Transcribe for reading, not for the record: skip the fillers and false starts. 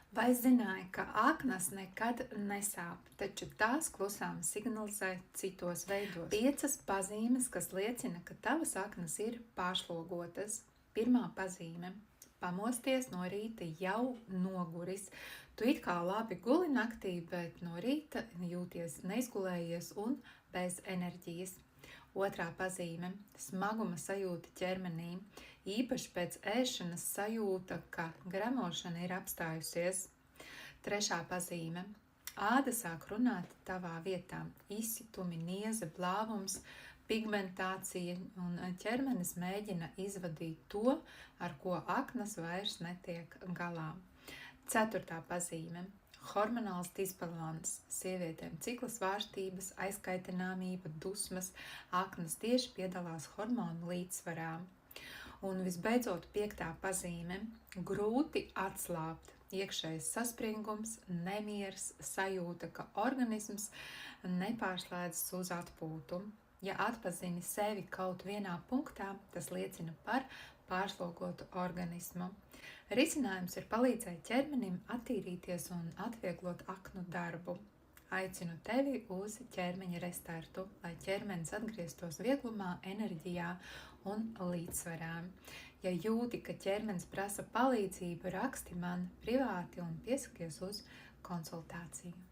Vai zināji, ka aknas nekad nesāp, taču tās klusām signalizē citos veidos? 5 pazīmes, kas liecina, ka tavas aknas ir pārslogotas. Pirmā pazīme – pamosties no rīta jau noguris. Tu it kā labi guli naktī, bet no rīta jūties neizgulējies un bez enerģijas. Otrā pazīme – smaguma sajūta ķermenī. Īpaši pēc ēšanas sajūta, ka gremošana ir apstājusies. Trešā pazīme – āda sāk runāt tavā vietā. Izsitumi, nieze, blāvums, pigmentācija un ķermenis mēģina izvadīt to, ar ko aknas vairs netiek galā. Ceturtā pazīme – hormonāls disbalans. Sievietēm cikla svārstības, aizkaitināmība, dusmas, aknas tieši piedalās hormonu līdzsvarā. Un visbeidzot, 5. pazīme – grūti atslābt. Iekšējs saspringums, nemieris, sajūta, ka organisms nepārslēdzas uz atpūtu. Ja atpazini sevi kaut vienā punktā, tas liecina par pārslogotu organismu. Risinājums ir palīdzēt ķermenim attīrīties un atvieglot aknu darbu. Aicinu tevi uz ķermeņa restartu, lai ķermenis atgrieztos vieglumā, enerģijā un līdzsvarā. Ja jūti, ka ķermenis prasa palīdzību, raksti man privāti un piesakies uz konsultāciju.